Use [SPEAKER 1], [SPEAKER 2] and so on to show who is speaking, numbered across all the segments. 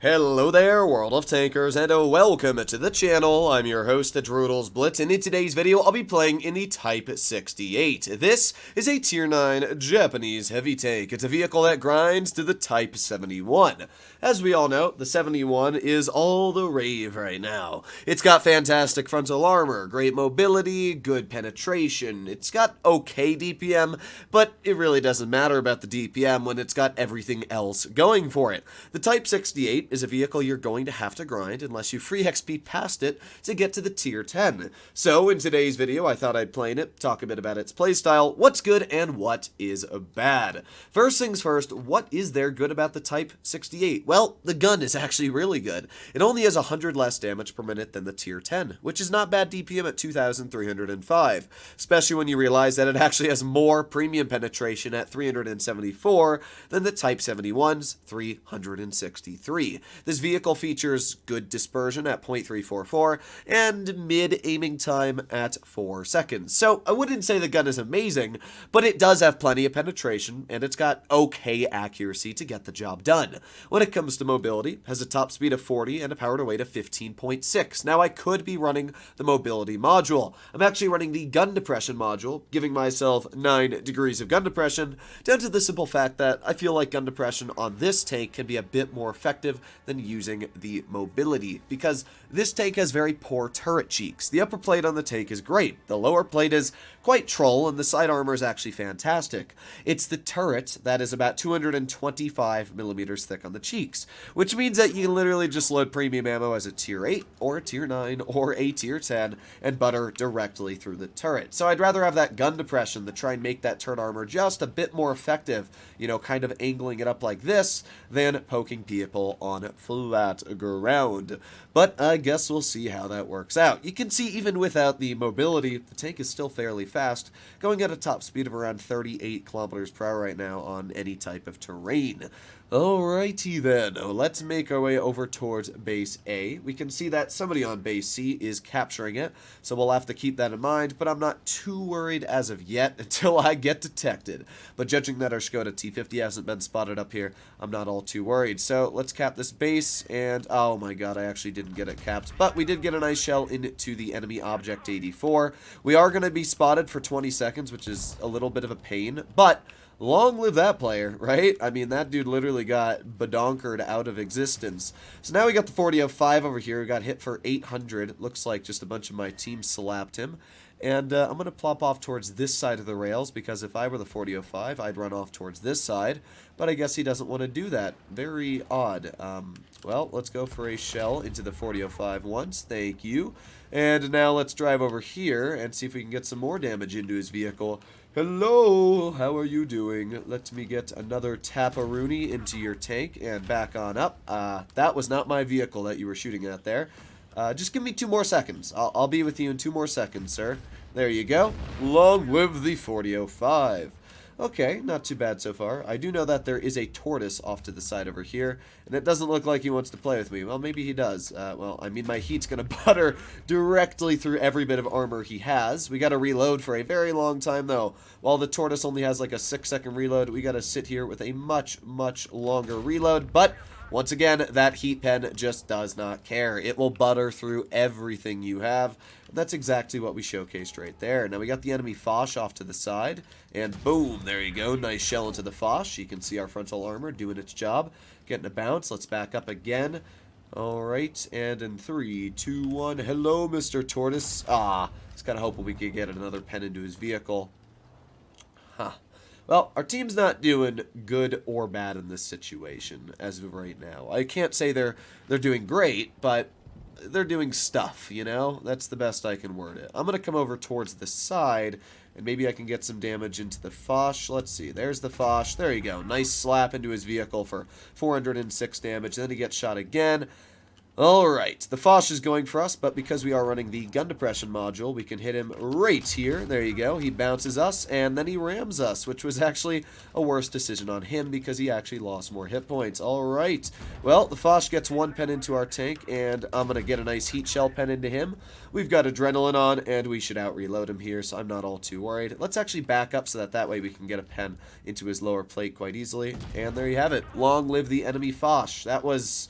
[SPEAKER 1] Hello there, World of Tankers, and welcome to the channel. I'm your host, Blitz, and in today's video, I'll be playing in the Type 68. This is a Tier 9 Japanese heavy tank. It's a vehicle that grinds to the Type 71. As we all know, the 71 is all the rave right now. It's got fantastic frontal armor, great mobility, good penetration. It's got okay DPM, but it really doesn't matter about the DPM when it's got everything else going for it. The Type 68 is a vehicle you're going to have to grind unless you free XP past it to get to the tier 10. So in today's video, I thought I'd play in it, talk a bit about its playstyle, what's good and what is bad. First things first, what is there good about the Type 68? Well, the gun is actually really good. It only has 100 less damage per minute than the tier 10, which is not bad DPM at 2,305, especially when you realize that it actually has more premium penetration at 374 than the Type 71's 363. This vehicle features good dispersion at 0.344 and mid-aiming time at 4 seconds. So I wouldn't say the gun is amazing, but it does have plenty of penetration and it's got okay accuracy to get the job done. When it comes to mobility, it has a top speed of 40 and a power to weight of 15.6. Now I could be running the mobility module. I'm actually running the gun depression module, giving myself 9 degrees of gun depression, down to the simple fact that I feel like gun depression on this tank can be a bit more effective than using the mobility, because this tank has very poor turret cheeks. The upper plate on the tank is great, the lower plate is quite troll, and the side armor is actually fantastic. It's the turret that is about 225 millimeters thick on the cheeks, which means that you literally just load premium ammo as a tier 8 or a tier 9 or a tier 10 and butter directly through the turret. So I'd rather have that gun depression to try and make that turret armor just a bit more effective, you know, kind of angling it up like this, than poking people on flat ground. But I guess we'll see how that works out. You can see even without the mobility, the tank is still fairly fast, going at a top speed of around 38 kilometers per hour right now on any type of terrain. Alrighty then, let's make our way over towards base A. We can see that somebody on base C is capturing it, so we'll have to keep that in mind, but I'm not too worried as of yet until I get detected. But judging that our Skoda T50 hasn't been spotted up here, I'm not all too worried. So let's cap this base, and oh my god, I actually didn't get it capped, but we did get a nice shell into the enemy object 84. We are going to be spotted for 20 seconds, which is a little bit of a pain, but long live that player, right? I mean, that dude literally got badonkered out of existence. So now we got the 4005 over here. We got hit for 800. Looks like just a bunch of my team slapped him. And I'm going to plop off towards this side of the rails, because if I were the 4005, I'd run off towards this side. But I guess he doesn't want to do that. Very odd. Well, let's go for a shell into the 4005 once. Thank you. And now let's drive over here and see if we can get some more damage into his vehicle. Hello, how are you doing? Let me get another Taparoonie into your tank and back on up. That was not my vehicle that you were shooting at there. Just give me 2 more seconds. I'll be with you in 2 more seconds, sir. There you go. Long live the 4005. Okay, not too bad so far. I do know that there is a tortoise off to the side over here, and it doesn't look like he wants to play with me. Well, maybe he does. Well, I mean, my heat's going to butter directly through every bit of armor he has. We got to reload for a very long time, though. While the tortoise only has like a 6-second reload, we got to sit here with a much, much longer reload, but once again, that heat pen just does not care. It will butter through everything you have. And that's exactly what we showcased right there. Now we got the enemy Foch off to the side. And boom, there you go. Nice shell into the Foch. You can see our frontal armor doing its job. Getting a bounce. Let's back up again. Alright, and in 3, 2, 1. Hello, Mr. Tortoise. I was kind of hoping we could get another pen into his vehicle. Huh. Well, our team's not doing good or bad in this situation as of right now. I can't say they're doing great, but they're doing stuff, you know? That's the best I can word it. I'm going to come over towards the side, and maybe I can get some damage into the Foch. Let's see. There's the Foch. There you go. Nice slap into his vehicle for 406 damage. Then he gets shot again. Alright, the Foch is going for us, but because we are running the gun depression module, we can hit him right here. There you go. He bounces us, and then he rams us, which was actually a worse decision on him because he actually lost more hit points. Alright, well, the Foch gets 1 pen into our tank, and I'm going to get a nice heat shell pen into him. We've got adrenaline on, and we should out-reload him here, so I'm not all too worried. Let's actually back up so that way we can get a pen into his lower plate quite easily. And there you have it. Long live the enemy Foch. That was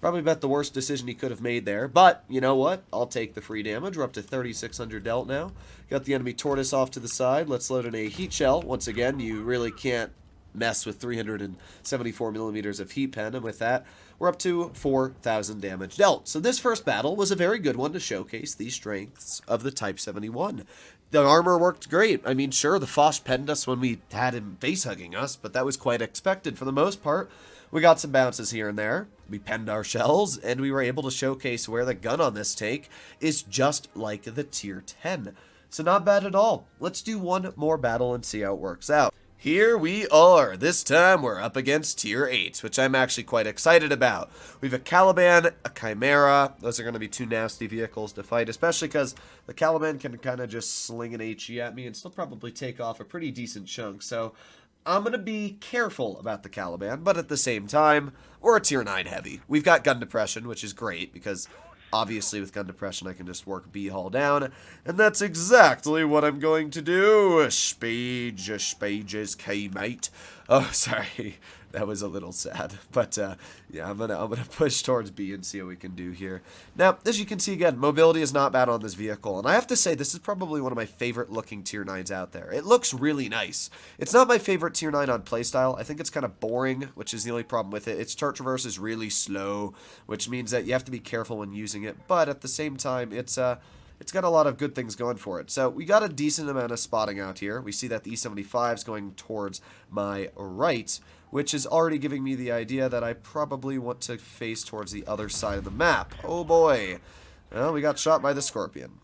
[SPEAKER 1] Probably about the worst decision he could have made there. But, you know what? I'll take the free damage. We're up to 3,600 dealt now. Got the enemy tortoise off to the side. Let's load in a heat shell. Once again, you really can't mess with 374 millimeters of heat pen, and with that, we're up to 4,000 damage dealt. So this first battle was a very good one to showcase the strengths of the Type 71. The armor worked great. I mean, sure, the Foch penned us when we had him face-hugging us, but that was quite expected for the most part. We got some bounces here and there. We penned our shells, and we were able to showcase where the gun on this tank is just like the tier 10. So not bad at all. Let's do one more battle and see how it works out. Here we are. This time we're up against tier 8, which I'm actually quite excited about. We have a Caliban, a Chimera. Those are going to be two nasty vehicles to fight, especially because the Caliban can kind of just sling an HE at me and still probably take off a pretty decent chunk. So I'm going to be careful about the Caliban, but at the same time, we're a tier 9 heavy. We've got gun depression, which is great because obviously, with gun depression, I can just work B-Haul down, and that's exactly what I'm going to do. Spages, K-mate. Oh, sorry. That was a little sad. But, yeah, I'm gonna push towards B and see what we can do here. Now, as you can see, again, mobility is not bad on this vehicle, and I have to say, this is probably one of my favorite-looking tier 9s out there. It looks really nice. It's not my favorite tier 9 on playstyle. I think it's kind of boring, which is the only problem with it. Its turret traverse is really slow, which means that you have to be careful when using it, but at the same time, it's got a lot of good things going for it. So we got a decent amount of spotting out here. We see that the E75 is going towards my right, which is already giving me the idea that I probably want to face towards the other side of the map. Oh boy. Well, we got shot by the Scorpion.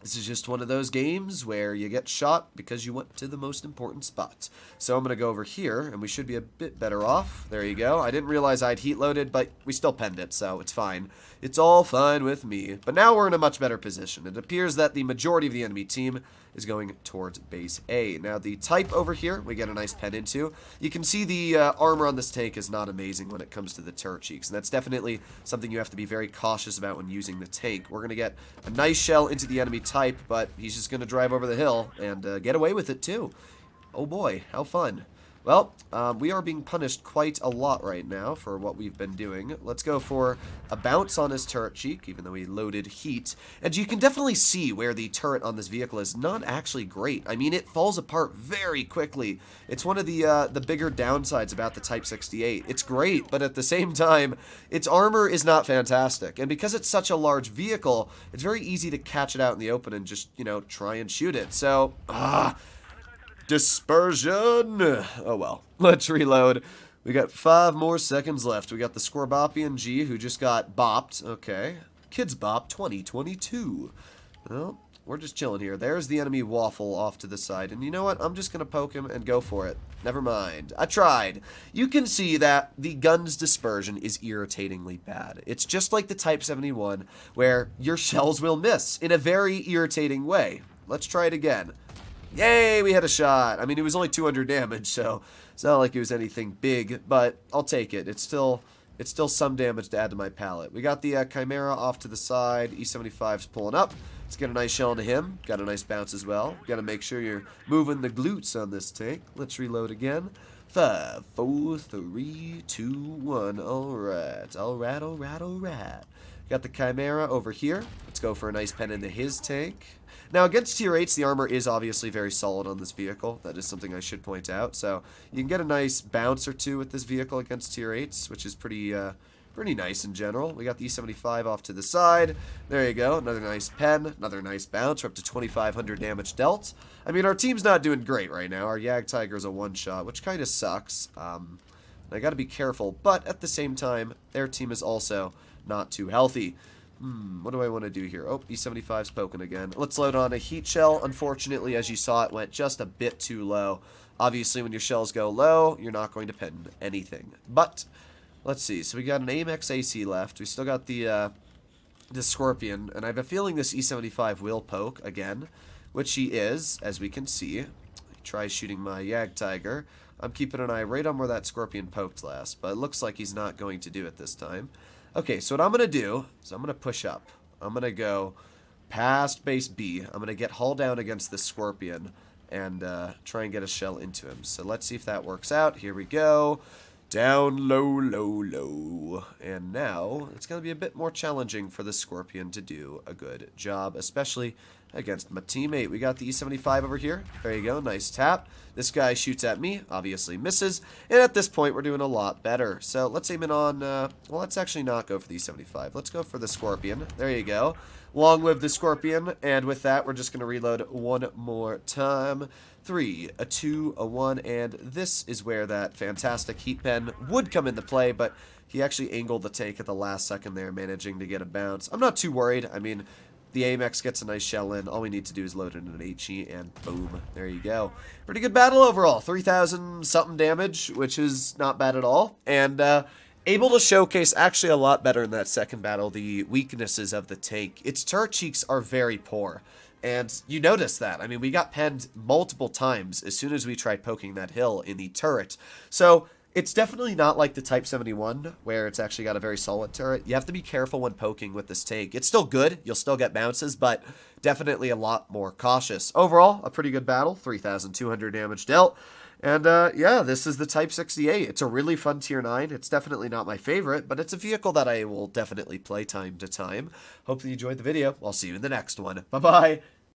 [SPEAKER 1] This is just one of those games where you get shot because you went to the most important spot. So I'm going to go over here, and we should be a bit better off. There you go. I didn't realize I'd heat loaded, but we still penned it, so it's fine. It's all fine with me. But now we're in a much better position. It appears that the majority of the enemy team is going towards base A. Now the type over here, we get a nice pen into. You can see the armor on this tank is not amazing when it comes to the turret cheeks, and that's definitely something you have to be very cautious about when using the tank. We're going to get a nice shell into the enemy type, but he's just going to drive over the hill and get away with it too. Oh boy, how fun. Well, we are being punished quite a lot right now for what we've been doing. Let's go for a bounce on his turret cheek, even though he loaded heat. And you can definitely see where the turret on this vehicle is not actually great. I mean, it falls apart very quickly. It's one of the bigger downsides about the Type 68. It's great, but at the same time, its armor is not fantastic. And because it's such a large vehicle, it's very easy to catch it out in the open and just, you know, try and shoot it. So, dispersion. Oh well. Let's reload. We got 5 more seconds left. We got the Scorbopian G who just got bopped. Okay. Kids Bop 2022. Well, we're just chilling here. There's the enemy Waffle off to the side. And you know what? I'm just going to poke him and go for it. Never mind. I tried. You can see that the gun's dispersion is irritatingly bad. It's just like the Type 71 where your shells will miss in a very irritating way. Let's try it again. Yay, we had a shot. I mean, it was only 200 damage, so it's not like it was anything big, but I'll take it. It's still some damage to add to my palette. We got the Chimera off to the side. E75's pulling up. Let's get a nice shell into him. Got a nice bounce as well. Got to make sure you're moving the glutes on this tank. Let's reload again. 5, 4, 3, 2, 1. All right. Got the Chimera over here. Let's go for a nice pen into his tank. Now, against tier 8s, the armor is obviously very solid on this vehicle. That is something I should point out. So, you can get a nice bounce or two with this vehicle against tier 8s, which is pretty nice in general. We got the E75 off to the side. There you go. Another nice pen. Another nice bounce. We're up to 2,500 damage dealt. I mean, our team's not doing great right now. Our Jagdtiger's a one-shot, which kind of sucks. I got to be careful. But at the same time, their team is also not too healthy. What do I want to do here? Oh, E75's poking again. Let's load on a heat shell. Unfortunately, as you saw, it went just a bit too low. Obviously, when your shells go low, you're not going to pen anything. But, let's see. So we got an AMX AC left. We still got the Scorpion. And I have a feeling this E75 will poke again, which he is, as we can see. He tries shooting my Jagdtiger. I'm keeping an eye right on where that Scorpion poked last, but it looks like he's not going to do it this time. Okay, so what I'm going to do is I'm going to push up. I'm going to go past base B. I'm going to get hull down against the Scorpion and try and get a shell into him. So let's see if that works out. Here we go. Down low, low, low. And now it's going to be a bit more challenging for the Scorpion to do a good job, especially against my teammate. We got the E75 over here. There you go. Nice tap. This guy shoots at me, obviously misses. And at this point, we're doing a lot better. So let's aim it on, well, let's actually not go for the E75. Let's go for the Scorpion. There you go. Long live the Scorpion. And with that, we're just going to reload one more time. 3, a 2, a 1, and this is where that fantastic heat pen would come into play, but he actually angled the take at the last second there, managing to get a bounce. I'm not too worried. I mean, the AMX gets a nice shell in. All we need to do is load it in an HE, and boom, there you go. Pretty good battle overall. 3,000 something damage, which is not bad at all, and able to showcase actually a lot better in that second battle the weaknesses of the tank. Its turret cheeks are very poor. And you notice that. I mean, we got penned multiple times as soon as we tried poking that hill in the turret. So it's definitely not like the Type 71, where it's actually got a very solid turret. You have to be careful when poking with this tank. It's still good. You'll still get bounces, but definitely a lot more cautious. Overall, a pretty good battle. 3,200 damage dealt. And, yeah, this is the Type 68. It's a really fun Tier 9. It's definitely not my favorite, but it's a vehicle that I will definitely play time to time. Hope you enjoyed the video. I'll see you in the next one. Bye-bye.